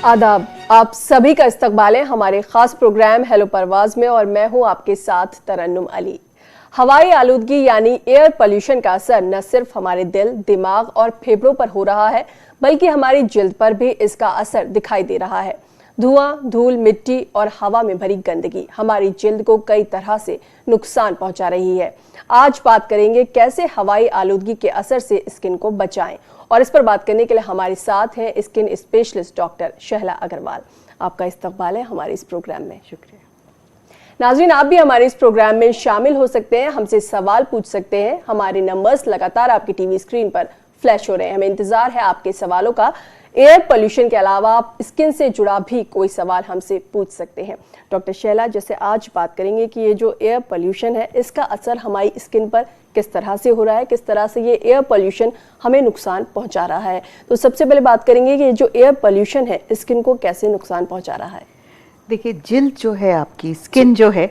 आदाब, आप सभी का इस्तकबाल है हमारे खास प्रोग्राम हेलो परवाज में और मैं हूं आपके साथ तरन्नुम अली। हवाई आलूदगी यानी एयर पोल्यूशन का असर न सिर्फ हमारे दिल, दिमाग और फेफड़ों पर हो रहा है बल्कि हमारी जिल्द पर भी इसका असर दिखाई दे रहा है। धुआं, धूल, मिट्टी और हवा में भरी गंदगी हमारी जिल्द को कई तरह से नुकसान पहुंचा रही है। आज बात करेंगे कैसे हवाई आलूदगी के असर से स्किन को बचाएं और इस पर बात करने के लिए हमारे साथ हैं skin specialist doctor Shahla Agarwal. आपका इस्तकबाल है हमारे इस प्रोग्राम में। शुक्रिया। नाज़रीन, आप भी हमारे इस प्रोग्राम में शामिल हो सकते हैं, हमसे सवाल पूछ सकते हैं। हमारे नंबर्स लगातार आपकी टीवी स्क्रीन पर फ्लैश हो रहे हैं। हमें इंतजार है आपके सवालों का। एयर पोल्यूशन के अलावा आप स्किन से जुड़ा भी कोई सवाल हमसे पूछ सकते हैं। डॉक्टर शहला, जैसे आज बात करेंगे कि ये जो एयर पोल्यूशन है इसका असर हमारी स्किन पर किस तरह से हो रहा है, किस तरह से ये एयर पोल्यूशन हमें नुकसान पहुंचा रहा है। तो सबसे पहले बात करेंगे कि जो एयर पोल्यूशन है स्किन को कैसे नुकसान पहुंचा रहा है। देखिए, जिल्द जो है आपकी स्किन जो है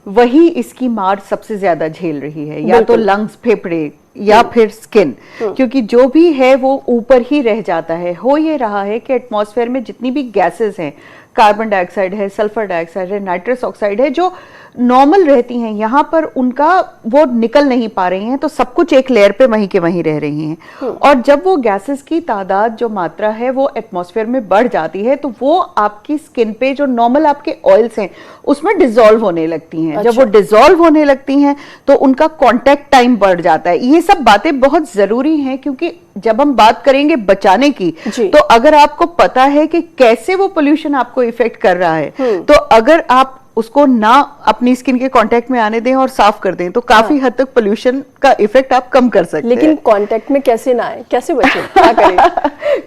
वही इसकी मार सबसे ज्यादा झेल रही है, या तो लंग्स, फेफड़े या फिर स्किन, क्योंकि जो भी है वो ऊपर ही रह जाता है। हो ये रहा है कि एटमॉस्फेयर में जितनी भी गैसेस हैं, कार्बन डाइऑक्साइड है, सल्फर डाइऑक्साइड है, नाइट्रस ऑक्साइड है, जो नॉर्मल रहती हैं यहाँ पर उनका वो निकल नहीं पा रही हैं, तो सब कुछ एक लेयर पे वहीं के वहीं रह रही हैं। और जब वो गैसेस की तादाद, जो मात्रा है वो एटमॉस्फेयर में बढ़ जाती है तो वो आपकी स्किन पे जो नॉर्मल आपके ऑयल्स हैं उसमें डिसॉल्व होने लगती हैं। जब वो डिसॉल्व होने लगती हैं तो उनका कांटेक्ट टाइम बढ़ जाता है। ये सब बातें बहुत जरूरी हैं, क्योंकि जब हम बात करेंगे बचाने की, तो अगर आपको पता है कि कैसे वो पोल्यूशन आपको इफेक्ट कर रहा है, तो अगर आप उसको ना अपनी स्किन के कांटेक्ट में आने दें और साफ कर दें तो काफी हद तक पोल्यूशन का इफेक्ट आप कम कर सकते हैं। लेकिन कांटेक्ट में कैसे ना आए, कैसे बचें, क्या करें?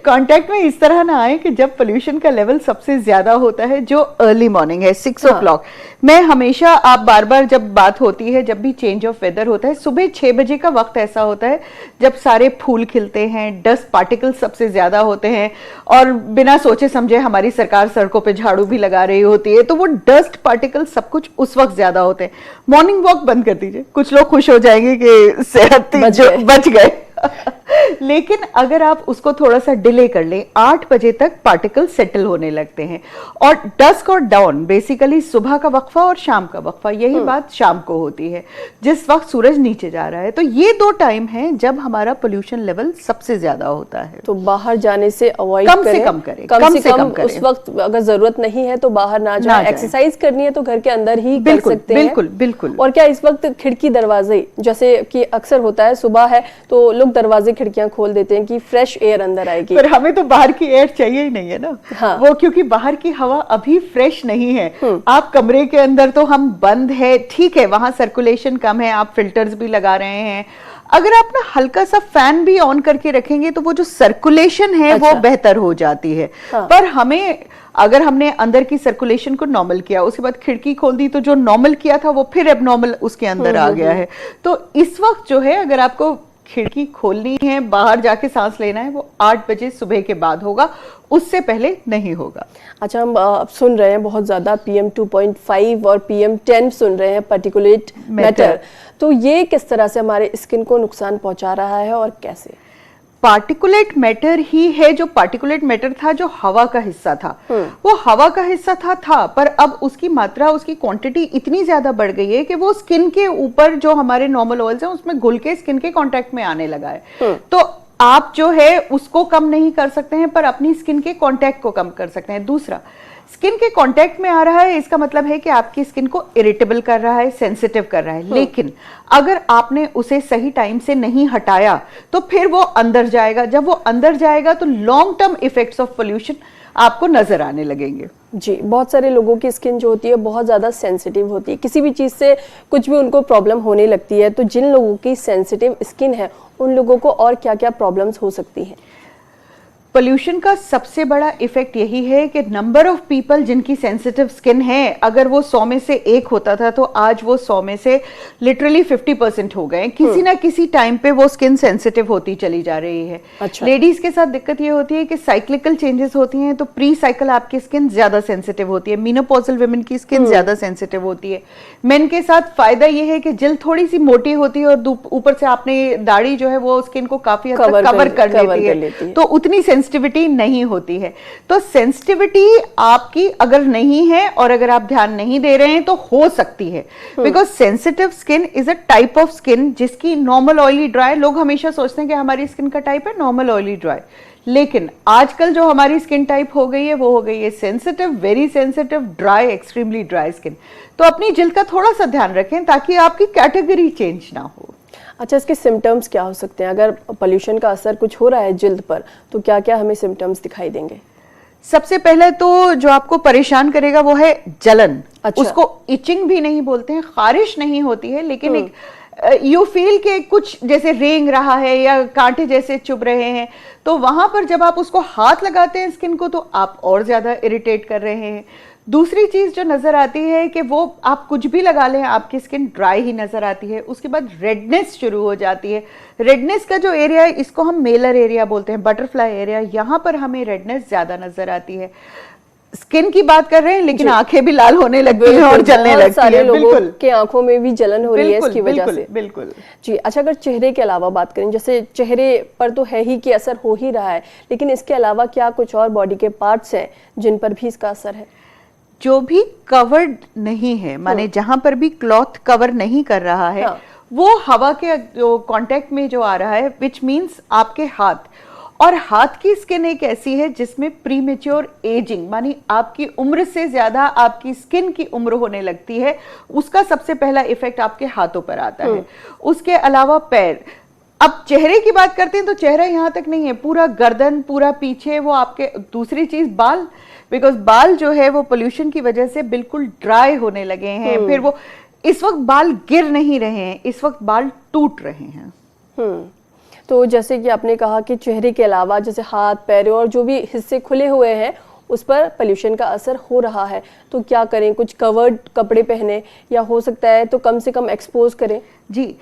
कांटेक्ट में इस तरह ना आए कि जब पोल्यूशन का लेवल सबसे ज्यादा होता है, जो अर्ली मॉर्निंग है 6 o'clock। मैं हमेशा, आप बार बार जब बात होती है, जब भी चेंज ऑफ वेदर होता है, सुबह 6 बजे का वक्त ऐसा होता है जब सारे फूल खिलते हैं, डस्ट पार्टिकल सबसे ज्यादा होते हैं और बिना सोचे समझे हमारी सरकार सड़कों पे झाड़ू भी लगा रही होती है, तो वो डस्ट पार्टिकल सब कुछ उस वक्त ज्यादा होते हैं। मॉर्निंग वॉक बंद कर दीजिए, कुछ लोग खुश हो जाएंगे कि सेहत बच गए। लेकिन अगर आप उसको थोड़ा सा डिले कर लें, 8 बजे तक पार्टिकल सेटल होने लगते हैं। और डस्क और डाउन, बेसिकली सुबह का वक्फा और शाम का वक्फा, यही बात शाम को होती है जिस वक्त सूरज नीचे जा रहा है। तो ये 2 टाइम हैं जब हमारा पोल्यूशन लेवल सबसे ज्यादा होता है। तो बाहर जाने से अवॉइड कम से कम करें, कम से कम उस वक्त अगर जरूरत नहीं है तो बाहर ना जाए। एक्सरसाइज करनी है तो घर के अंदर ही कर सकते हैं। बिल्कुल बिल्कुल। और क्या इस वक्त खिड़की दरवाजे, जैसे कि अक्सर होता है सुबह है तो लोग दरवाजे खिड़कियां खोल देते हैं कि फ्रेश एयर अंदर आएगी, पर हमें तो बाहर की एयर चाहिए ही नहीं है ना। वो क्योंकि बाहर की हवा अभी फ्रेश नहीं है। आप कमरे के अंदर तो हम बंद है, ठीक है, वहां सर्कुलेशन कम है, आप फिल्टर्स भी लगा रहे हैं। अगर आप ना हल्का सा फैन भी ऑन करके रखेंगे तो वो जो सर्कुलेशन है वो बेहतर हो जाती है। पर हमें, अगर हमने अंदर की सर्कुलेशन को नॉर्मल किया, उसके बाद खिड़की खोल दी, तो जो नॉर्मल किया था वो फिर एबनॉर्मल उसके अंदर आ गया है। तो इस वक्त जो है, अगर आपको खिड़की खोलनी है, बाहर जाके सांस लेना है, वो 8 बजे सुबह के बाद होगा, उससे पहले नहीं होगा। अच्छा, हम सुन रहे हैं बहुत ज्यादा PM 2.5 और PM 10 सुन रहे हैं, पार्टिकुलेट मैटर। तो ये किस तरह से हमारे स्किन को नुकसान पहुंचा रहा है और कैसे? पार्टिकुलेट मैटर ही है, जो पार्टिकुलेट मैटर था जो हवा का हिस्सा था, वो हवा का हिस्सा था, पर अब उसकी मात्रा, उसकी क्वांटिटी इतनी ज्यादा बढ़ गई है कि वो स्किन के ऊपर जो हमारे नॉर्मल ऑयल्स हैं उसमें घुल के स्किन के कांटेक्ट में आने लगा है। तो आप जो है उसको कम नहीं कर सकते हैं, पर अपनी स्किन के कांटेक्ट को कम कर सकते हैं। दूसरा, स्किन के कांटेक्ट में आ रहा है, इसका मतलब है कि आपकी स्किन को इरिटेबल कर रहा है, सेंसिटिव कर रहा है। लेकिन अगर आपने उसे सही टाइम से नहीं हटाया तो फिर वो अंदर जाएगा। जब वो अंदर जाएगा तो long term effects of pollution आपको नजर आने लगेंगे। जी, बहुत सारे लोगों की स्किन जो होती है बहुत ज़्यादा सेंसिटिव होती है, किसी भी चीज़ से कुछ भी उनको प्रॉब्लम होने लगती है। तो जिन लोगों की सेंसिटिव स्किन है उन लोगों को और क्या क्या प्रॉब्लम्स हो सकती हैं? पोल्यूशन का सबसे बड़ा इफेक्ट यही है कि नंबर ऑफ पीपल जिनकी सेंसिटिव स्किन है, अगर वो 100 में से 1 होता था तो आज वो 100 में से लिटरली 50% हो गए। किसी ना किसी टाइम पे वो स्किन सेंसिटिव होती चली जा रही है। अच्छा। लेडीज के साथ दिक्कत ये होती है कि साइक्लिकल चेंजेस होती हैं, तो प्री साइकिल आपकी स्किन ज्यादा सेंसिटिव होती है। मीनोपॉजल वुमेन की स्किन ज्यादा सेंसिटिव होती है। मेन के साथ फायदा ये है कि जिल्द थोड़ी सी मोटी होती है और ऊपर से आपने दाढ़ी जो है वो स्किन को काफी हद तक कवर कर लेती है, तो उतनी सेंसिटिविटी नहीं होती है। तो सेंसिटिविटी आपकी अगर नहीं है और अगर आप ध्यान नहीं दे रहे हैं तो हो सकती है, because sensitive skin is a type of skin जिसकी नॉर्मल ऑयली ड्राई, लोग हमेशा सोचते हैं कि हमारी स्किन का टाइप है नॉर्मल ऑयली ड्राई, लेकिन आजकल जो हमारी स्किन टाइप हो गई है वो हो गई है sensitive, very sensitive, dry, extremely dry skin. तो अपनी जिल्द का थोड़ा सा ध्यान रखें ताकि आपकी कैटेगरी चेंज ना हो। अच्छा, इसके सिम्टम्स क्या हो सकते हैं? अगर पोल्यूशन का असर कुछ हो रहा है जिल्द पर तो क्या क्या हमें सिम्टम्स दिखाई देंगे? सबसे पहले तो जो आपको परेशान करेगा वो है जलन। अच्छा। उसको इचिंग भी नहीं बोलते हैं, खारिश नहीं होती है, लेकिन एक यू फील के कुछ जैसे रेंग रहा है या कांटे जैसे चुभ रहे हैं। तो वहां पर जब आप उसको हाथ लगाते हैं स्किन को तो आप और ज्यादा इरिटेट कर रहे हैं। दूसरी चीज जो नजर आती है कि वो आप कुछ भी लगा लें आपकी स्किन ड्राई ही नजर आती है। उसके बाद रेडनेस शुरू हो जाती है। रेडनेस का जो एरिया है इसको हम मेलर एरिया बोलते हैं, बटरफ्लाई एरिया, यहाँ पर हमें रेडनेस ज्यादा नजर आती है। स्किन की बात कर रहे हैं लेकिन आंखें भी लाल होने लगती हैं और जलने लगती हैं। लोगों के आंखों में भी जलन हो रही है इसकी वजह से। बिल्कुल जी। अच्छा, अगर चेहरे के अलावा बात करें, जैसे चेहरे पर तो है ही कि असर हो ही रहा है, लेकिन इसके अलावा क्या कुछ और बॉडी के पार्ट्स हैं जिन पर भी इसका असर है? जो भी कवर्ड नहीं है, माने जहां पर भी क्लॉथ कवर नहीं कर रहा है, वो हवा के जो कांटेक्ट में जो आ रहा है, विच मीन्स आपके हाथ, और हाथ की स्किन एक ऐसी है जिसमें प्रीमेच्योर एजिंग, मानी आपकी उम्र से ज्यादा आपकी स्किन की उम्र होने लगती है, उसका सबसे पहला इफेक्ट आपके हाथों पर आता है। उसके अलावा पैर। अब चेहरे की बात करते हैं तो चेहरा यहाँ तक नहीं है, पूरा गर्दन, पूरा पीछे, वो आपके। दूसरी चीज बाल, बिकॉज बाल जो है वो पोल्यूशन की वजह से बिल्कुल ड्राई होने लगे हैं। फिर वो इस वक्त बाल गिर नहीं रहे हैं, इस वक्त बाल टूट रहे हैं। तो जैसे कि आपने कहा कि चेहरे के अलावा जैसे हाथ, पैर और जो भी हिस्से खुले हुए हैं उस पर पोल्यूशन का असर हो रहा है, तो क्या करें? कुछ कवर्ड कपड़े पहने या हो सकता है तो कम से कम एक्सपोज करें? जी,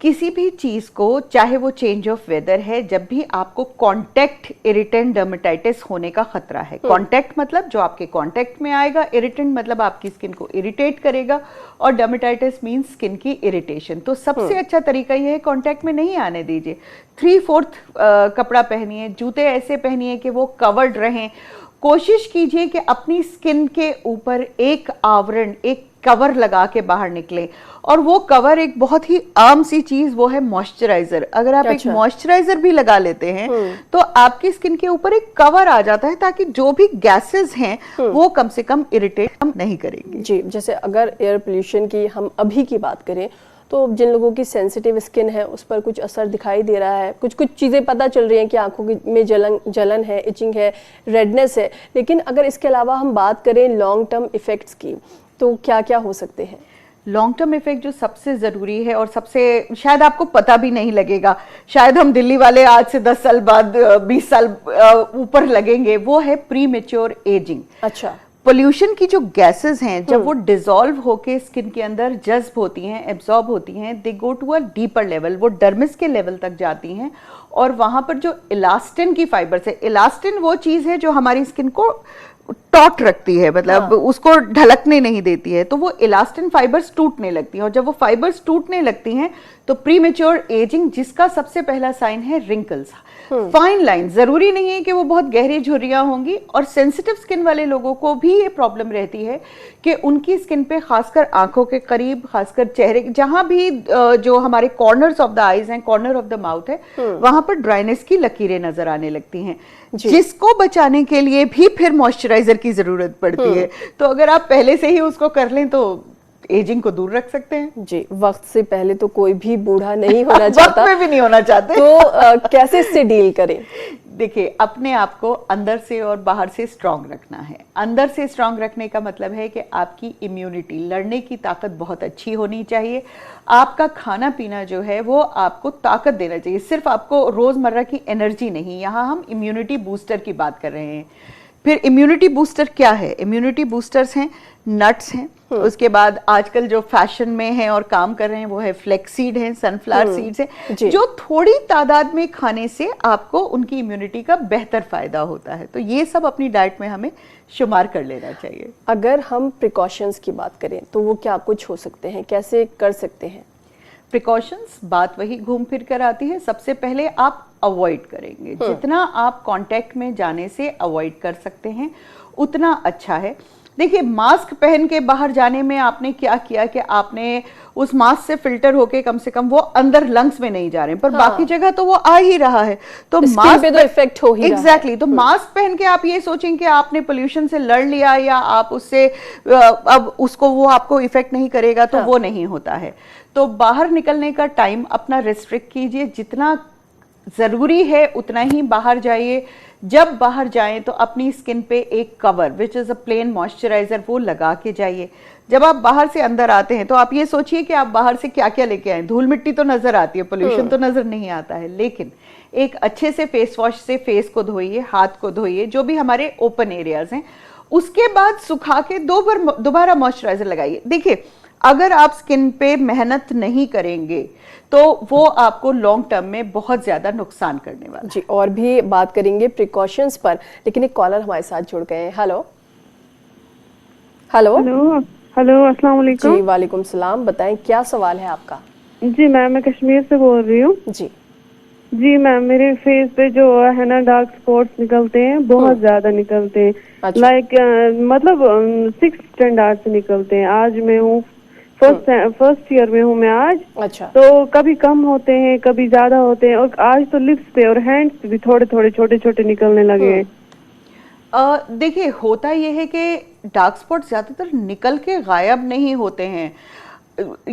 किसी भी चीज को, चाहे वो चेंज ऑफ वेदर है, जब भी आपको कांटेक्ट इरिटेंट डर्मेटाइटिस होने का खतरा है। कांटेक्ट मतलब जो आपके कांटेक्ट में आएगा, इरिटेंट मतलब आपकी स्किन को इरिटेट करेगा, और डर्मेटाइटिस मींस स्किन की इरिटेशन। तो सबसे अच्छा तरीका यह है कांटेक्ट में नहीं आने दीजिए। 3/4 कपड़ा पहनिए, जूते ऐसे पहनिए कि वो कवर्ड रहें। कोशिश कीजिए कि अपनी स्किन के ऊपर एक आवरण, एक कवर लगा के बाहर निकले, और वो कवर एक बहुत ही आम सी चीज, वो है मॉइस्चराइजर। अगर आप एक मॉइस्चराइजर भी लगा लेते हैं तो आपकी स्किन के ऊपर एक कवर आ जाता है, ताकि जो भी गैसेस हैं वो कम से कम इरिटेट नहीं करेंगे। जी। जैसे अगर एयर पोल्यूशन की हम अभी की बात करें तो जिन लोगों की सेंसिटिव स्किन है उस पर कुछ असर दिखाई दे रहा है, कुछ कुछ चीज़ें पता चल रही हैं कि आंखों में जलन है, इचिंग है, रेडनेस है, लेकिन अगर इसके अलावा हम बात करें लॉन्ग टर्म इफेक्ट्स की तो क्या क्या हो सकते हैं? लॉन्ग टर्म इफेक्ट जो सबसे जरूरी है और सबसे शायद आपको पता भी नहीं लगेगा, शायद हम दिल्ली वाले आज से 10 साल बाद 20 साल ऊपर लगेंगे, वो है प्रीमेच्योर एजिंग। अच्छा। पोल्यूशन की जो गैसेस हैं जब वो डिसॉल्व होके स्किन के अंदर जज्ब होती हैं, एब्जॉर्ब होती हैं, they go to a deeper level, वो डर्मिस के लेवल तक जाती हैं, और वहां पर जो इलास्टिन की फाइबर्स है, इलास्टिन वो चीज है जो हमारी स्किन को टॉट रखती है, मतलब उसको ढलकने नहीं देती है, तो वो इलास्टिन फाइबर्स टूटने लगती हैं, और जब वो फाइबर्स टूटने लगती हैं तो प्रीमेच्योर एजिंग, जिसका सबसे पहला साइन है रिंकल्स, फाइन लाइन। जरूरी नहीं है कि वो बहुत गहरी झुर्रियां होंगी, और सेंसिटिव स्किन वाले लोगों को भी ये प्रॉब्लम रहती है कि उनकी स्किन पे, खासकर आंखों के करीब, खासकर चेहरे, जहां भी जो हमारे कॉर्नर्स ऑफ द आईज हैं, कॉर्नर ऑफ द माउथ है, वहां पर ड्राइनेस की लकीरें नजर आने लगती हैं, जिसको बचाने के लिए भी फिर मॉइस्चराइजर की जरूरत पड़ती है। तो अगर आप पहले से ही उसको कर लें तो एजिंग को दूर रख सकते हैं। जी। वक्त से पहले तो कोई भी बूढ़ा नहीं होना चाहता, वक्त में भी नहीं होना चाहते, तो कैसे इससे डील करें? देखिए, अपने आप को अंदर से और बाहर से स्ट्रांग रखना है। अंदर से स्ट्रांग रखने का मतलब है कि आपकी इम्यूनिटी, लड़ने की ताकत बहुत अच्छी होनी चाहिए। आपका खाना पीना जो है वो आपको ताकत देना चाहिए, सिर्फ आपको रोजमर्रा की एनर्जी नहीं। यहाँ हम इम्यूनिटी बूस्टर की बात कर रहे हैं। फिर इम्यूनिटी बूस्टर क्या है? इम्यूनिटी बूस्टर्स हैं, नट्स हैं, उसके बाद आजकल जो फैशन में है और काम कर रहे हैं वो है फ्लेक्सीड है, सनफ्लावर सीड्स है, जो थोड़ी तादाद में खाने से आपको उनकी इम्यूनिटी का बेहतर फायदा होता है। तो ये सब अपनी डाइट में हमें शुमार कर लेना चाहिए। अगर हम प्रिकॉशंस की बात करें तो वो क्या कुछ हो सकते हैं, कैसे कर सकते हैं? प्रिकॉशंस बात वही घूम फिर कर आती है। सबसे पहले आप अवॉइड करेंगे, जितना आप कांटेक्ट में जाने से अवॉइड कर सकते हैं उतना अच्छा है। देखिए, मास्क पहन के बाहर जाने में आपने क्या किया कि आपने उस मास्क से फिल्टर होके कम से कम वो अंदर लंग्स में नहीं जा रहे हैं, पर बाकी जगह तो वो आ ही रहा है, तो मास्क पे तो इफेक्ट हो ही एग्जैक्टली तो मास्क पहन के आप ये सोचेंगे कि आपने पोल्यूशन से लड़ लिया या आप उससे अब उसको वो आपको इफेक्ट नहीं करेगा, तो वो नहीं होता है। तो बाहर निकलने का टाइम अपना रिस्ट्रिक्ट कीजिए, जितना जरूरी है उतना ही बाहर जाइए। जब बाहर जाएं तो अपनी स्किन पे एक cover which is a plain moisturiser वो लगा के जाइए। जब आप बाहर से अंदर आते हैं तो आप ये सोचिए कि आप बाहर से क्या क्या लेके आए। धूल मिट्टी तो नजर आती है, पोल्यूशन तो नजर नहीं आता है, लेकिन एक अच्छे से फेस वॉश से फेस को धोइए, हाथ को धोइए, जो भी हमारे ओपन एरियाज हैं। उसके बाद सुखा के दोबारा मॉइस्चराइजर लगाइए। देखिए, अगर आप स्किन पे मेहनत नहीं करेंगे तो वो आपको लॉन्ग टर्म में बहुत ज्यादा नुकसान करने वाला जी। और भी बात करेंगे प्रिकॉशंस पर, लेकिन एक कॉलर हमारे साथ जुड़ गए हैं। हेलो हेलो हेलो हेलो, अस्सलाम वालेकुम। जी वालेकुम सलाम, बताएं क्या सवाल है आपका? जी मैम, मैं कश्मीर से बोल रही हूँ। जी मैम, मेरे फेस पे जो है ना डार्क स्पॉट्स निकलते हैं, बहुत ज्यादा निकलते हैं। अच्छा। लाइक मतलब 6th स्टैंडर्ड से निकलते हैं। आज मैं हूँ फर्स्ट ईयर में हूँ मैं आज। अच्छा। तो कभी कम होते हैं, कभी ज्यादा होते हैं, और आज तो लिप्स पे और हैंड्स पे भी थोड़े थोड़े छोटे छोटे निकलने लगे हैं। देखिए, होता यह है कि डार्क स्पॉट ज्यादातर निकल के गायब नहीं होते हैं।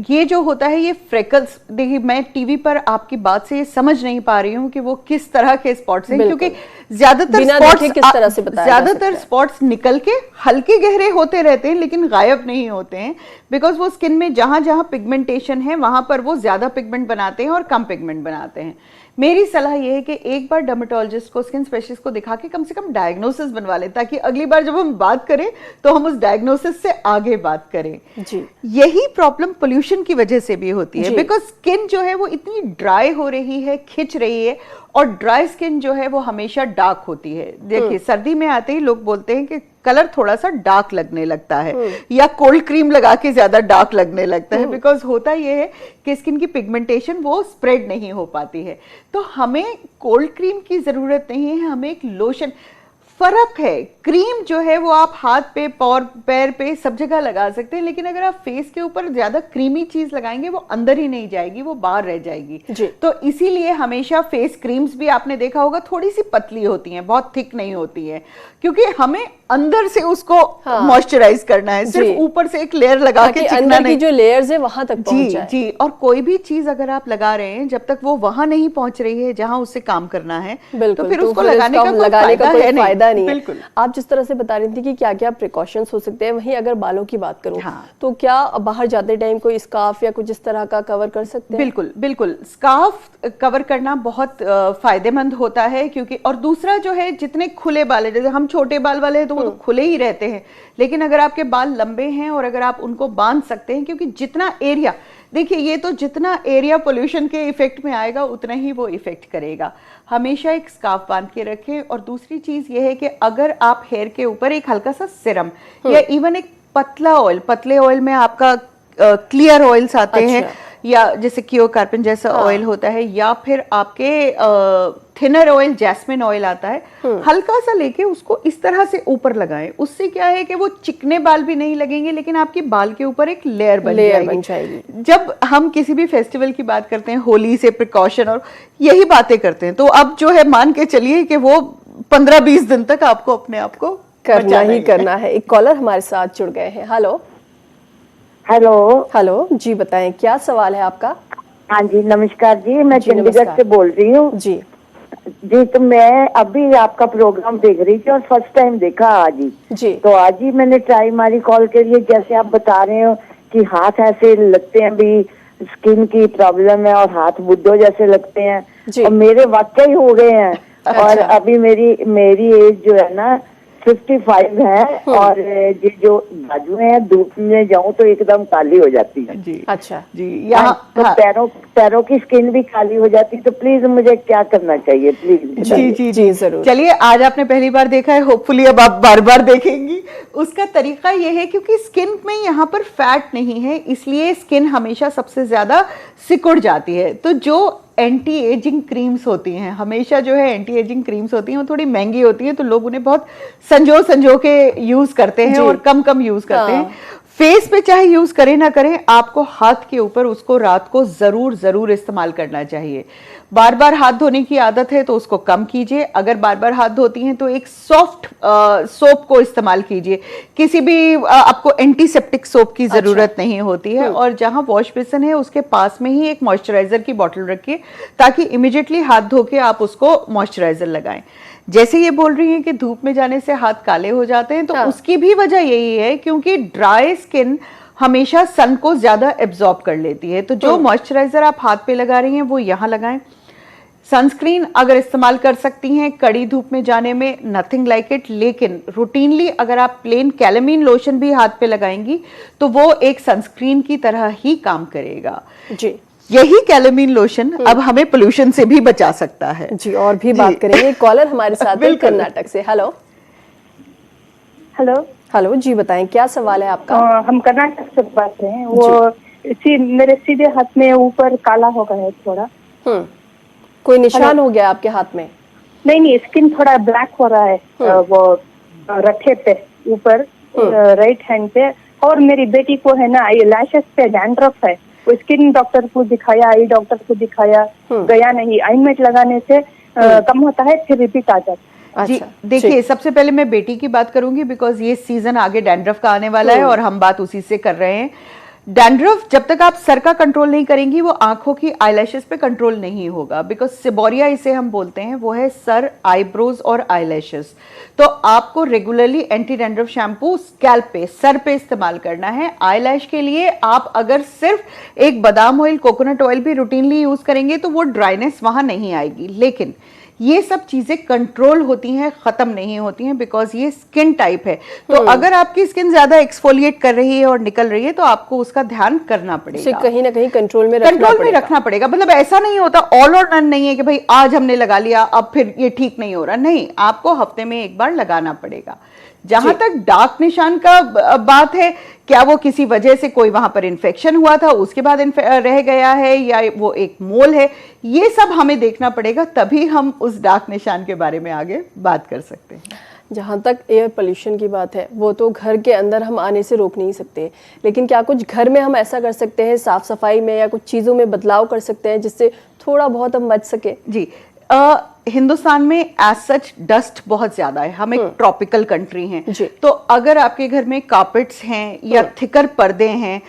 ये जो होता है ये फ्रेकल्स, देखिए मैं टीवी पर आपकी बात से ये समझ नहीं पा रही हूँ कि वो किस तरह के स्पॉट्स हैं, क्योंकि ज्यादातर स्पॉट्स निकल के हल्के गहरे होते रहते हैं लेकिन गायब नहीं होते हैं, बिकॉज वो स्किन में जहां जहां पिगमेंटेशन है वहां पर वो ज्यादा पिगमेंट बनाते हैं और कम पिगमेंट बनाते हैं। मेरी सलाह यह है कि एक बार डर्मेटोलॉजिस्ट को, स्किन स्पेशलिस्ट को दिखा के कम से कम डायग्नोसिस बनवा लें, ताकि अगली बार जब हम बात करें तो हम उस डायग्नोसिस से आगे बात करें जी। यही प्रॉब्लम पोल्यूशन की वजह से भी होती है, बिकॉज स्किन जो है वो इतनी ड्राई हो रही है, खिंच रही है, और ड्राई स्किन जो है वो हमेशा डार्क होती है। देखिए, सर्दी में आते ही लोग बोलते हैं कि कलर थोड़ा सा डार्क लगने लगता है, या कोल्ड क्रीम लगा के ज्यादा डार्क लगने लगता है, बिकॉज होता यह है कि स्किन की पिगमेंटेशन वो स्प्रेड नहीं हो पाती है। तो हमें कोल्ड क्रीम की जरूरत नहीं है, हमें एक लोशन। फर्क है, क्रीम जो है वो आप हाथ पे, पैर पे, सब जगह लगा सकते हैं, लेकिन अगर आप फेस के ऊपर ज्यादा क्रीमी चीज लगाएंगे वो अंदर ही नहीं जाएगी, वो बाहर रह जाएगी। तो इसीलिए हमेशा फेस क्रीम्स भी आपने देखा होगा थोड़ी सी पतली होती हैं, बहुत थिक नहीं होती हैं, क्योंकि हमें अंदर से उसको मॉइस्चराइज करना है, सिर्फ ऊपर से एक लेयर लगा के अंदर की जो लेयर्स है वहां तक पहुंच जाए। जी, और कोई भी चीज अगर आप लगा रहे हैं, जब तक वो वहां नहीं पहुंच रही है जहां उससे काम करना है, तो फिर उसको लगाने का कोई फायदा नहीं है। आप जिस तरह से बता रही थी कि क्या क्या प्रिकॉशंस हो सकते हैं, वहीं अगर बालों की बात करूं तो क्या बाहर जाते टाइम कोई स्कार्फ या कुछ इस तरह का कवर कर सकते हैं? बिल्कुल बिल्कुल, स्कार्फ कवर करना बहुत फायदेमंद होता है, क्योंकि और दूसरा जो है, जितने खुले बाल है, जैसे हम छोटे बाल वाले हैं तो वो तो खुले ही रहते हैं, लेकिन अगर आपके बाल लंबे हैं और अगर आप उनको बांध सकते हैं, क्योंकि जितना एरिया, देखिए ये तो जितना एरिया पोल्यूशन के इफेक्ट में आएगा उतना ही वो इफेक्ट करेगा। हमेशा एक स्कार्फ बांध के रखें। और दूसरी चीज ये है कि अगर आप हेयर के ऊपर एक हल्का सा सिरम या इवन एक पतला ऑयल, पतले ऑयल में आपका क्लियर ऑयल्स आते हैं, या जैसे कियोकार्पिन जैसा ऑयल होता है, या फिर आपके थिनर ऑयल, जैस्मिन ऑयल आता है, हल्का सा लेके उसको इस तरह से ऊपर लगाएं। उससे क्या है कि वो चिकने बाल भी नहीं लगेंगे, लेकिन आपके बाल के ऊपर एक लेयर बन जाएगी। जब हम किसी भी फेस्टिवल की बात करते हैं, होली से प्रिकॉशन और यही बातें करते हैं, तो अब जो है मान के चलिए कि वो 15-20 दिन तक आपको अपने आप को करना ही करना है। एक कॉलर हमारे साथ जुड़ गए हैं। हेलो हेलो हेलो जी, बताएं क्या सवाल है आपका? हाँ जी, नमस्कार जी, मैं चंडीगढ़ से बोल रही हूँ जी। तो मैं अभी आपका प्रोग्राम देख रही थी और फर्स्ट टाइम देखा आज ही जी। तो आज ही मैंने ट्राई मारी कॉल के लिए। जैसे आप बता रहे हो कि हाथ ऐसे लगते हैं, भी स्किन की प्रॉब्लम है और हाथ बुड्ढों जैसे लगते हैं, और मेरे वाकई हो गए हैं। और अभी मेरी एज जो है ना 55 है, और जो बाजू है धूप में जाऊं तो एकदम काली हो जाती है जी। अच्छा जी, यहाँ तो पैरों की स्किन भी काली हो जाती है। तो प्लीज मुझे क्या करना चाहिए, प्लीज? जी जी जी जरूर। चलिए, आज आपने पहली बार देखा है, होपफुली अब आप बार बार देखेंगी। उसका तरीका ये है क्योंकि स्किन में यहाँ पर फैट नहीं है, इसलिए स्किन हमेशा सबसे ज्यादा सिकुड़ जाती है। तो जो एंटी एजिंग क्रीम्स होती हैं, हमेशा जो है एंटी एजिंग क्रीम्स होती हैं वो थोड़ी महंगी होती हैं, तो लोग उन्हें बहुत संजो के यूज करते हैं और कम यूज करते हैं। फेस पे चाहे यूज करें ना करें, आपको हाथ के ऊपर उसको रात को जरूर इस्तेमाल करना चाहिए। बार बार हाथ धोने की आदत है तो उसको कम कीजिए। अगर बार बार हाथ धोती हैं तो एक सॉफ्ट सोप को इस्तेमाल कीजिए। किसी भी आपको एंटीसेप्टिक सोप की जरूरत नहीं होती है। और जहां वॉश बेसिन है उसके पास में ही एक मॉइस्चराइजर की बोतल रखिए, ताकि इमीडिएटली हाथ धो के आप उसको मॉइस्चराइजर लगाएं। जैसे ये बोल रही हैं कि धूप में जाने से हाथ काले हो जाते हैं, तो उसकी भी वजह यही है क्योंकि ड्राई स्किन हमेशा सन को ज्यादा एब्जॉर्ब कर लेती है। तो जो मॉइस्चराइजर आप हाथ पे लगा रही हैं वो यहाँ लगाएं। सनस्क्रीन अगर इस्तेमाल कर सकती हैं कड़ी धूप में जाने में, नथिंग लाइक इट, लेकिन रूटीनली अगर आप प्लेन कैलेमीन लोशन भी हाथ पे लगाएंगी तो वो एक सनस्क्रीन की तरह ही काम करेगा जी। यही कैलेमीन लोशन अब हमें पोल्यूशन से भी बचा सकता है जी। और भी बात करेंगे, कॉलर हमारे साथ है कर्नाटक से। हेलो हेलो हेलो जी, बताएं क्या सवाल है आपका? हम कर्नाटक से बात रहे हैं। वो मेरे सीधे हाथ में ऊपर काला हो गया है थोड़ा। कोई निशान हो गया आपके हाथ में? नहीं, स्किन थोड़ा ब्लैक हो रहा है वो रथे पे ऊपर राइट हैंड पे। और मेरी बेटी को है ना आई लैशेस पे डैंड्रफ है, वो स्किन डॉक्टर को दिखाया, आई डॉक्टर को दिखाया, गया नहीं। ऑइंटमेंट लगाने से कम होता है, फिर रिपीट आ जाता है। जी देखिए, सबसे पहले मैं बेटी की बात करूंगी बिकॉज ये सीजन आगे डैंड्रफ का आने वाला है और हम बात उसी से कर रहे हैं। डैंड्रफ जब तक आप सर का कंट्रोल नहीं करेंगी वो आंखों की आईलैशेस पे कंट्रोल नहीं होगा, बिकॉज सेबोरिया इसे हम बोलते हैं, वो है सर, आईब्रोज और आईलैशेस। तो आपको regularly anti dandruff shampoo scalp पे, सर पे इस्तेमाल करना है। आईलैश के लिए आप अगर सिर्फ एक बादाम ऑयल, कोकोनट ऑयल भी रूटीनली यूज करेंगे तो वो ड्राइनेस वहां नहीं आएगी। लेकिन ये सब चीजें कंट्रोल होती हैं, खत्म नहीं होती हैं, बिकॉज ये स्किन टाइप है। तो अगर आपकी स्किन ज्यादा एक्सफोलिएट कर रही है और निकल रही है तो आपको उसका ध्यान करना पड़ेगा, कहीं ना कहीं कंट्रोल में रखना पड़ेगा। मतलब ऐसा नहीं होता, ऑल और नन नहीं है कि भाई आज हमने लगा लिया अब फिर ये ठीक नहीं हो रहा। नहीं, आपको हफ्ते में एक बार लगाना पड़ेगा। जहां तक डार्क निशान का बात है, क्या वो किसी वजह से कोई वहां पर इन्फेक्शन हुआ था उसके बाद रह गया है या वो एक मोल है, ये सब हमें देखना पड़ेगा, तभी हम उस डार्क निशान के बारे में आगे बात कर सकते हैं। जहाँ तक एयर पोल्यूशन की बात है, वो तो घर के अंदर हम आने से रोक नहीं सकते, लेकिन क्या कुछ घर में हम ऐसा कर सकते हैं, साफ सफाई में या कुछ चीज़ों में बदलाव कर सकते हैं जिससे थोड़ा बहुत हम बच सके? जी, हिंदुस्तान में एज सच डस्ट बहुत ज्यादा है, हम एक ट्रॉपिकल कंट्री हैं, तो अगर आपके घर में कार्पेट्स हैं या थिकर पर्दे हैं,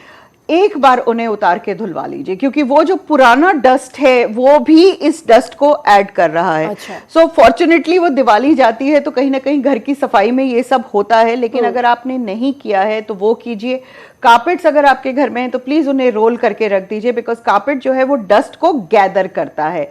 एक बार उन्हें उतार के धुलवा लीजिए, क्योंकि वो जो पुराना डस्ट है वो भी इस डस्ट को ऐड कर रहा है। सो फॉर्चुनेटली वो दिवाली जाती है तो कहीं ना कहीं घर की सफाई में ये सब होता है, लेकिन अगर आपने नहीं किया है तो वो कीजिए। कार्पेट्स अगर आपके घर में है तो प्लीज उन्हें रोल करके रख दीजिए, बिकॉज कार्पेट जो है वो डस्ट को गैदर करता है।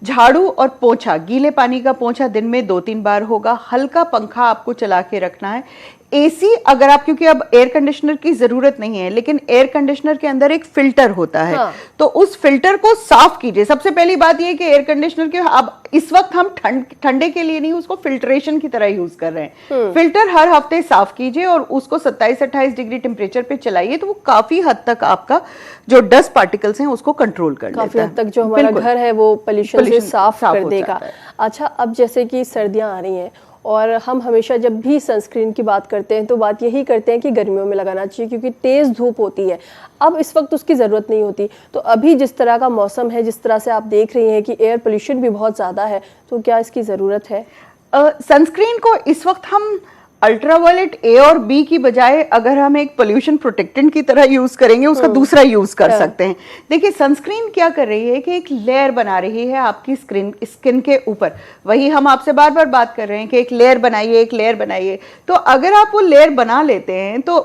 झाड़ू और पोंछा, गीले पानी का पोंछा दिन में 2-3 बार होगा। हल्का पंखा आपको चला के रखना है। एसी अगर आप, क्योंकि अब एयर कंडीशनर की जरूरत नहीं है, लेकिन एयर कंडीशनर के अंदर एक फिल्टर होता है, तो उस फिल्टर को साफ कीजिए। सबसे पहली बात यह कि एयर कंडीशनर के अब इस वक्त हम ठंडे के लिए नहीं, उसको फिल्ट्रेशन की तरह यूज कर रहे हैं। फिल्टर हर हफ्ते साफ कीजिए और उसको 27-28 डिग्री टेम्परेचर पे चलाइए, तो वो काफी हद तक आपका जो डस्ट पार्टिकल्स हैं उसको कंट्रोल कर लेता है। काफी हद तक जो हमारा घर है वो पोल्यूशन से साफ कर देगा। अच्छा, अब जैसे कि सर्दियां आ रही हैं और हम हमेशा जब भी सनस्क्रीन की बात करते हैं तो बात यही करते हैं कि गर्मियों में लगाना चाहिए क्योंकि तेज़ धूप होती है। अब इस वक्त उसकी ज़रूरत नहीं होती, तो अभी जिस तरह का मौसम है, जिस तरह से आप देख रही हैं कि एयर पोल्यूशन भी बहुत ज़्यादा है, तो क्या इसकी ज़रूरत है? सनस्क्रीन को इस वक्त हम अल्ट्रावायलेट ए और बी की बजाय अगर हम एक पोल्यूशन प्रोटेक्टेंट की तरह यूज करेंगे, उसका दूसरा यूज कर सकते हैं। देखिए, सनस्क्रीन क्या कर रही है कि एक लेयर बना रही है आपकी स्किन के ऊपर। वही हम आपसे बार बार बात कर रहे हैं कि एक लेयर बनाइए, एक लेयर बनाइए। तो अगर आप वो लेयर बना लेते हैं तो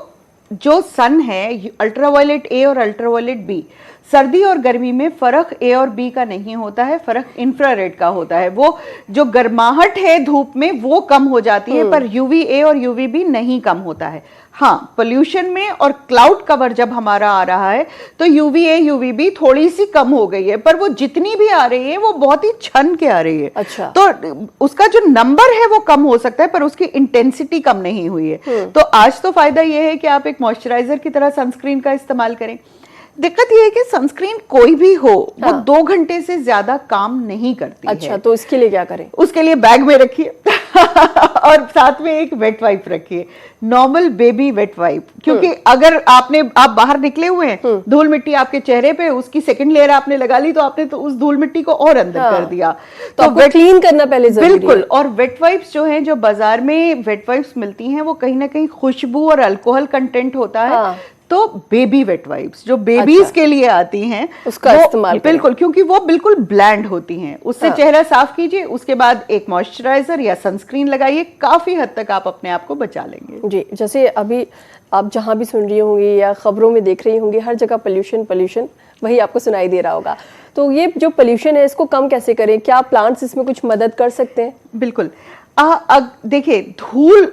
जो सन है, अल्ट्रावायलेट ए और अल्ट्रावायलेट बी, सर्दी और गर्मी में फर्क ए और बी का नहीं होता है, फर्क इंफ्रारेड का होता है। वो जो गर्माहट है धूप में वो कम हो जाती है, पर यूवीए और यूवीबी नहीं कम होता है। हाँ, पोल्यूशन में और क्लाउड कवर जब हमारा आ रहा है तो यूवीए यूवीबी थोड़ी सी कम हो गई है, पर वो जितनी भी आ रही है वो बहुत ही छन के आ रही है। अच्छा। तो उसका जो नंबर है वो कम हो सकता है, पर उसकी इंटेंसिटी कम नहीं हुई है। तो आज तो फायदा ये है कि आप एक मॉइस्चराइजर की तरह सनस्क्रीन का इस्तेमाल करें। दिक्कत ये है कि सनस्क्रीन कोई भी हो वो 2 घंटे से ज्यादा काम नहीं करती है। अच्छा, तो इसके लिए क्या करें? उसके लिए बैग में रखिए और साथ में एक वेट वाइप रखिए, नॉर्मल बेबी वेट वाइप, क्योंकि अगर आप बाहर निकले हुए हैं, धूल मिट्टी आपके चेहरे पे, उसकी सेकंड लेयर आपने लगा ली तो आपने तो उस धूल मिट्टी को और अंदर कर दिया। तो वेट क्लीन करना पहले जरूरी है। बिल्कुल। और वेट वाइप्स जो हैं, जो बाजार में वेट वाइप्स मिलती हैं, वो कहीं ना कहीं खुशबू और अल्कोहल कंटेंट होता है। तो बेबी वेट वाइप्स जो बेबीज के लिए आती हैं उसका इस्तेमाल बिल्कुल, क्योंकि वो बिल्कुल ब्लैंड होती हैं। उससे चेहरा साफ कीजिए, उसके बाद एक मॉइस्चराइजर या सनस्क्रीन लगाइए, काफी हद तक आप अपने आप को बचा लेंगे। जी, जैसे अभी आप जहां भी सुन रही होंगी या खबरों में देख रही होंगी, हर जगह पोल्यूशन पोल्यूशन वही आपको सुनाई दे रहा होगा। तो ये जो पोल्यूशन है इसको कम कैसे करें? क्या प्लांट्स इसमें कुछ मदद कर सकते हैं? बिल्कुल। देखिए, धूल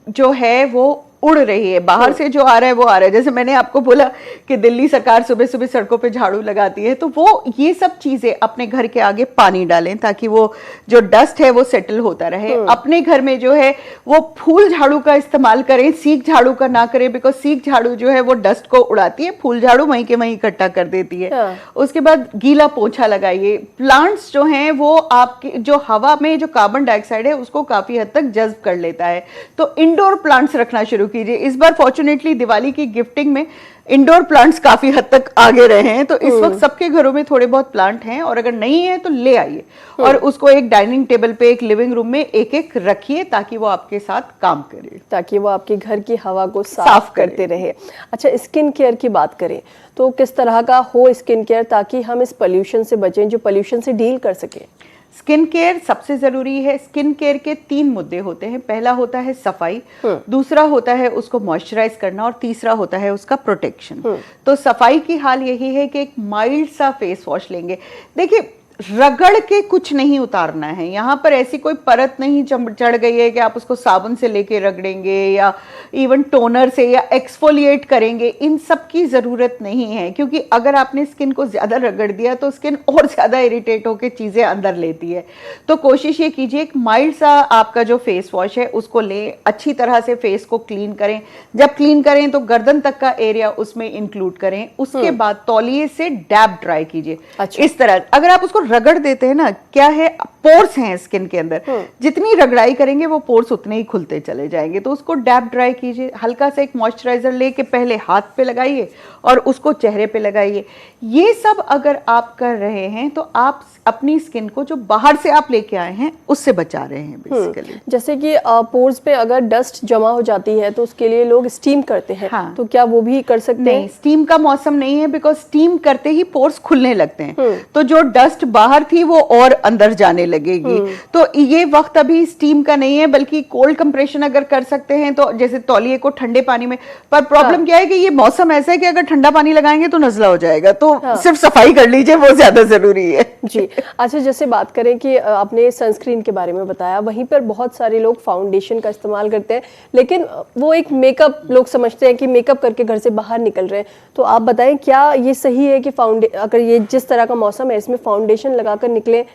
जो है वो उड़ रही है, बाहर से जो आ रहा है वो आ रहा है। जैसे मैंने आपको बोला कि दिल्ली सरकार सुबह सुबह सड़कों पे झाड़ू लगाती है, तो वो ये सब चीजें अपने घर के आगे पानी डालें ताकि वो जो डस्ट है वो सेटल होता रहे। अपने घर में जो है वो फूल झाड़ू का इस्तेमाल करें, सीख झाड़ू का ना करें, बिकॉज सीख झाड़ू जो है वो डस्ट को उड़ाती है, फूल झाड़ू वहीं के वहीं इकट्ठा कर देती है। उसके बाद गीला पोछा लगाइए। प्लांट्स जो हैं वो आपकी जो हवा में जो कार्बन डाइऑक्साइड है उसको काफी हद तक जज्ब कर लेता है, तो इंडोर प्लांट्स रखना शुरू कीजिए। इस बार फॉर्चुनेटली दिवाली की गिफ्टिंग में इंडोर प्लांट्स काफी हद तक आगे रहे हैं, तो इस वक्त सबके घरों में थोड़े बहुत प्लांट हैं, और अगर नहीं है तो ले आइए और उसको एक डाइनिंग टेबल पे, एक लिविंग रूम में एक एक रखिए ताकि वो आपके साथ काम करे, ताकि वो आपके घर की हवा को साफ करते रहे। अच्छा, स्किन केयर की बात करें तो किस तरह का हो स्किन केयर ताकि हम इस पोल्यूशन से बचें, जो पोल्यूशन से डील कर सके? स्किन केयर सबसे जरूरी है। स्किन केयर के 3 मुद्दे होते हैं। पहला होता है सफाई, दूसरा होता है उसको मॉइस्चराइज करना, और तीसरा होता है उसका प्रोटेक्शन। तो सफाई की हाल यही है कि एक माइल्ड सा फेस वॉश लेंगे। देखिए, रगड़ के कुछ नहीं उतारना है, यहाँ पर ऐसी कोई परत नहीं चढ़ गई है कि आप उसको साबुन से लेके रगड़ेंगे या इवन टोनर से या एक्सफोलिएट करेंगे, इन सब की जरूरत नहीं है, क्योंकि अगर आपने स्किन को ज्यादा रगड़ दिया तो स्किन और ज्यादा इरिटेट होकर चीजें अंदर लेती है। तो कोशिश ये कीजिए एक माइल्ड सा आपका जो फेस वॉश है उसको लें, अच्छी तरह से फेस को क्लीन करें। जब क्लीन करें तो गर्दन तक का एरिया उसमें इंक्लूड करें। उसके बाद तौलिए से डैब ड्राई कीजिए। इस तरह अगर आप उसको रगड़ देते हैं ना, क्या है, पोर्स हैं स्किन के अंदर, जितनी रगड़ाई करेंगे वो पोर्स उतने ही खुलते चले जाएंगे। तो उसको डैब ड्राई कीजिए। हल्का सा एक मॉइस्चराइजर लेके पहले हाथ पे लगाइए और उसको चेहरे पे लगाइए। ये सब अगर आप कर रहे हैं तो आप अपनी स्किन को जो बाहर से आप लेके आए हैं उससे बचा रहे हैं बेसिकली। जैसे कि पोर्स पे अगर डस्ट जमा हो जाती है तो उसके लिए लोग स्टीम करते हैं। हाँ। तो क्या वो भी कर सकते हैं? स्टीम का मौसम नहीं है, बिकॉज स्टीम करते ही पोर्स खुलने लगते हैं, तो जो डस्ट बाहर थी वो और अंदर जाने लगेगी। तो ये वक्त अभी स्टीम का नहीं है, बल्कि कोल्ड कंप्रेशन अगर कर सकते हैं तो जैसे तौलिए को ठंडे पानी में। पर प्रॉब्लम क्या है कि ये मौसम ऐसा है कि अगर ठंडा पानी लगाएंगे तो नजला हो जाएगा, तो सिर्फ सफाई कर लीजिए, वो ज्यादा जरूरी है। जी। अच्छा, जैसे बात करें कि आपने सनस्क्रीन के बारे में बताया, वहीं पर बहुत सारे लोग फाउंडेशन का इस्तेमाल करते हैं, लेकिन वो एक मेकअप लोग समझते हैं कि मेकअप करके घर से बाहर निकल रहे हैं। तो आप बताएं, क्या ये सही है कि अगर ये जिस तरह का मौसम है इसमें फाउंडेशन लगाकर निकले?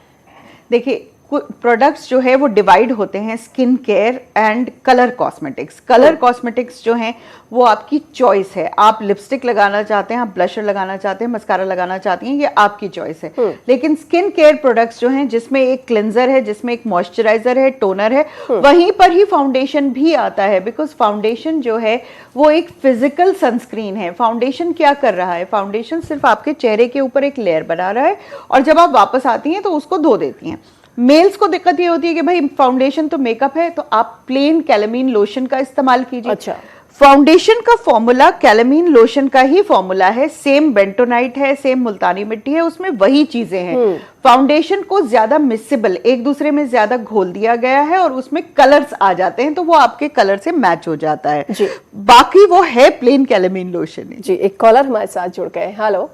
देखिए, प्रोडक्ट्स जो है वो डिवाइड होते हैं, skin care and colour cosmetics. Colour cosmetics जो हैं वो आपकी चॉइस है। आप लिपस्टिक लगाना चाहते हैं, आप ब्लशर लगाना चाहते हैं, मस्कारा लगाना चाहती हैं, ये आपकी चॉइस है। लेकिन स्किन केयर प्रोडक्ट्स जो हैं जिसमें एक क्लेंजर है, जिसमें एक मॉइस्चराइजर है, टोनर है, वहीं पर ही फाउंडेशन भी आता है। बिकॉज फाउंडेशन जो है वो एक फिजिकल सनस्क्रीन है। फाउंडेशन क्या कर रहा है? फाउंडेशन सिर्फ आपके चेहरे के ऊपर एक लेयर बना रहा है, और जब आप वापस आती हैं तो उसको धो देती हैं। मेल्स को दिक्कत ये होती है कि भाई फाउंडेशन तो मेकअप है, तो आप प्लेन कैलामीन लोशन का इस्तेमाल कीजिए। अच्छा। फाउंडेशन का फॉर्मूला कैलामीन लोशन का ही फॉर्मूला है, सेम बेंटोनाइट है, सेम मुल्तानी मिट्टी है, उसमें वही चीजें हैं। फाउंडेशन को ज्यादा मिक्सेबल, एक दूसरे में ज्यादा घोल दिया गया है और उसमें कलर्स आ जाते हैं, तो वो आपके कलर से मैच हो जाता है जी। बाकी वो है प्लेन कैलामीन लोशन। जी, एक कॉलर हमारे साथ जुड़ गए। हेलो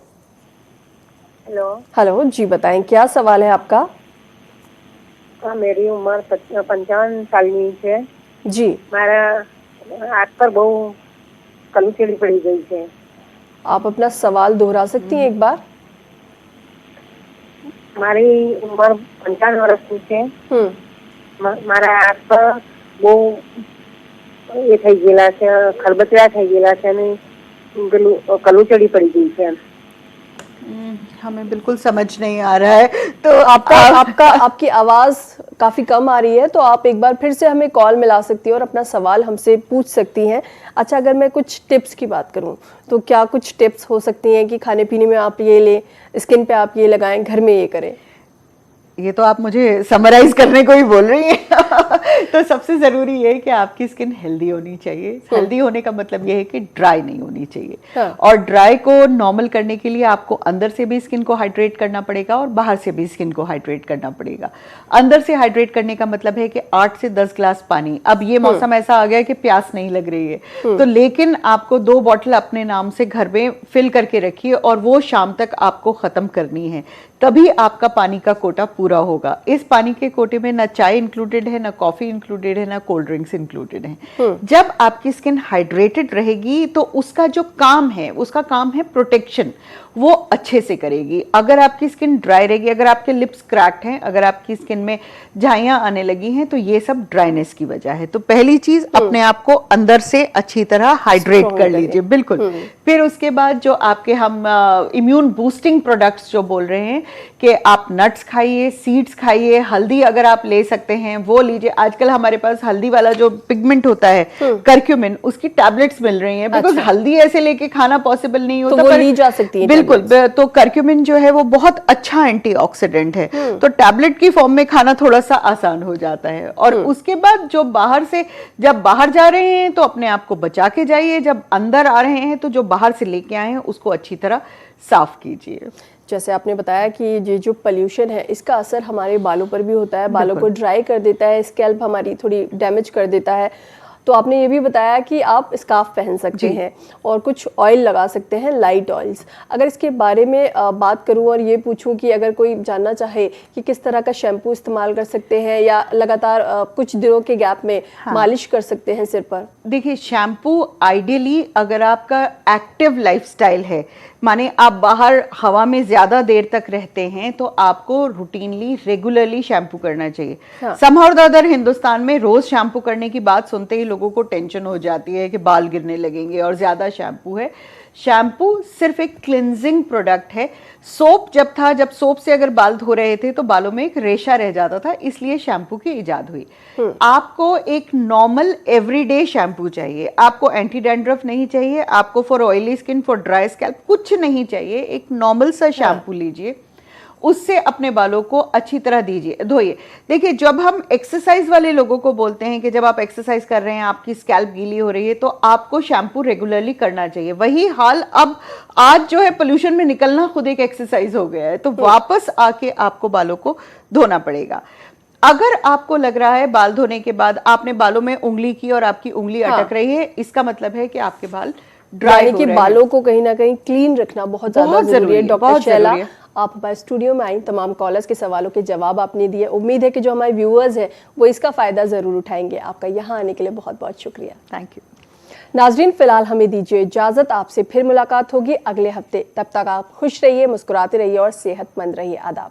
हेलो जी, बताएं क्या सवाल है आपका? मेरी उम्र 55 सालની છે जी। મારા हाथ पर બહુ કલુચેડી પડી ગઈ છે। आप अपना सवाल दोहरा सकती हैं एक बार? મારી ઉંમર 55 વર્ષની છે। મારા હાથ પર બહુ એ થઈ ગયેલા છે, ખરબચડા થઈ ગયેલા છે અને કલુચેડી પડી ગઈ છે। हमें बिल्कुल समझ नहीं आ रहा है, तो आपकी आवाज काफी कम आ रही है, तो आप एक बार फिर से हमें कॉल मिला सकती हैं और अपना सवाल हमसे पूछ सकती हैं। अच्छा, अगर मैं कुछ टिप्स की बात करूं तो क्या कुछ टिप्स हो सकती हैं कि खाने पीने में आप ये लें, स्किन पे आप ये लगाएं, घर में ये करें? ये तो आप मुझे समराइज करने को ही बोल रही हैं। तो सबसे जरूरी ये है कि आपकी स्किन हेल्दी होनी चाहिए। हेल्दी होने का मतलब ये है कि ड्राई नहीं होनी चाहिए। हाँ। और ड्राई को नॉर्मल करने के लिए आपको अंदर से भी स्किन को हाइड्रेट करना पड़ेगा और बाहर से भी स्किन को हाइड्रेट करना पड़ेगा। अंदर से हाइड्रेट करने का मतलब है कि 8 से 10 ग्लास पानी। अब ये मौसम ऐसा आ गया है कि प्यास नहीं लग रही है, तो लेकिन आपको 2 बॉटल अपने नाम से घर में फिल करके रखिए और वो शाम तक आपको खत्म करनी है, तभी आपका पानी का कोटा पूरा होगा। इस पानी के कोटे में ना चाय इंक्लूडेड है, ना कॉफी इंक्लूडेड है, ना कोल्ड ड्रिंक्स इंक्लूडेड है। जब आपकी स्किन हाइड्रेटेड रहेगी तो उसका जो काम है, उसका काम है प्रोटेक्शन, वो अच्छे से करेगी। अगर आपकी स्किन ड्राई रहेगी, अगर आपके लिप्स क्रैक्ड हैं, अगर आपकी स्किन में झाइयां आने लगी हैं, तो ये सब ड्राइनेस की वजह है। तो पहली चीज अपने आप को अंदर से अच्छी तरह हाइड्रेट कर लीजिए, बिल्कुल। फिर उसके बाद जो आपके हम इम्यून बूस्टिंग प्रोडक्ट्स जो बोल रहे हैं कि आप नट्स खाइए, सीड्स खाइए, हल्दी अगर आप ले सकते हैं वो लीजिए। आजकल हमारे पास हल्दी वाला जो पिगमेंट होता है कर्क्यूमिन, उसकी टैबलेट्स मिल रही हैं, बिकॉज हल्दी ऐसे लेके खाना पॉसिबल नहीं होता, तो वो ली जा सकती है। बिल्कुल, तो कर्क्यूमिन जो है वो बहुत अच्छा एंटीऑक्सीडेंट है, तो टैबलेट की फॉर्म में खाना थोड़ा सा आसान हो जाता है। और उसके बाद जो बाहर से, जब बाहर जा रहे हैं तो अपने आप को बचा के जाइए, जब अंदर आ रहे हैं तो जो बाहर से लेके आए हैं उसको अच्छी तरह साफ कीजिए। जैसे आपने बताया कि ये जो पोल्यूशन है इसका असर हमारे बालों पर भी होता है, बालों को ड्राई कर देता है, स्कैल्प हमारी थोड़ी डैमेज कर देता है। तो आपने ये भी बताया कि आप स्कार्फ पहन सकते हैं और कुछ ऑयल लगा सकते हैं, लाइट ऑयल्स। अगर इसके बारे में बात करूं और ये पूछूं कि अगर कोई जानना चाहे कि किस तरह का शैम्पू इस्तेमाल कर सकते हैं या लगातार कुछ दिनों के गैप में मालिश कर सकते हैं सिर पर? देखिए, शैम्पू आइडियली अगर आपका एक्टिव लाइफस्टाइल है, माने आप बाहर हवा में ज्यादा देर तक रहते हैं, तो आपको रूटीनली रेगुलरली शैम्पू करना चाहिए। समहाउ द अदर हिंदुस्तान में रोज शैम्पू करने की बात सुनते ही लोगों को टेंशन हो जाती है कि बाल गिरने लगेंगे और ज्यादा शैम्पू है। शैम्पू सिर्फ एक क्लिनजिंग प्रोडक्ट है। सोप जब था, जब सोप से अगर बाल धो रहे थे तो बालों में एक रेशा रह जाता था, इसलिए शैम्पू की इजाद हुई। आपको एक नॉर्मल एवरीडे शैम्पू चाहिए, आपको एंटी डैंड्रफ नहीं चाहिए, आपको for oily skin, for dry scalp कुछ नहीं चाहिए। एक नॉर्मल सा शैम्पू लीजिए, उससे अपने बालों को अच्छी तरह दीजिए, धोइए। देखिए, जब हम एक्सरसाइज वाले लोगों को बोलते हैं कि जब आप एक्सरसाइज कर रहे हैं, आपकी स्कैल्प गीली हो रही है, तो आपको शैम्पू रेगुलरली करना चाहिए। वही हाल अब आज जो है, पोल्यूशन में निकलना खुद एक एक्सरसाइज हो गया है, तो वापस आके आपको बालों को धोना पड़ेगा। अगर आपको लग रहा है बाल धोने के बाद आपने बालों में उंगली की और आपकी उंगली अटक रही है, इसका मतलब है कि आपके बाल ड्राई हो रहे हैं। बालों को कहीं ना कहीं क्लीन रखना बहुत ज्यादा जरूरी है। डॉक्टर शैला, आप हमारे स्टूडियो में आई, तमाम कॉलर्स के सवालों के जवाब आपने दिए। उम्मीद है कि जो हमारे व्यूअर्स हैं वो इसका फायदा जरूर उठाएंगे। आपका यहाँ आने के लिए बहुत बहुत शुक्रिया। Thank you. नाजरीन, फिलहाल हमें दीजिए इजाजत, आपसे फिर मुलाकात होगी अगले हफ्ते। तब तक आप खुश रहिए, मुस्कुराते रहिए और सेहतमंद रहिए। आदाब।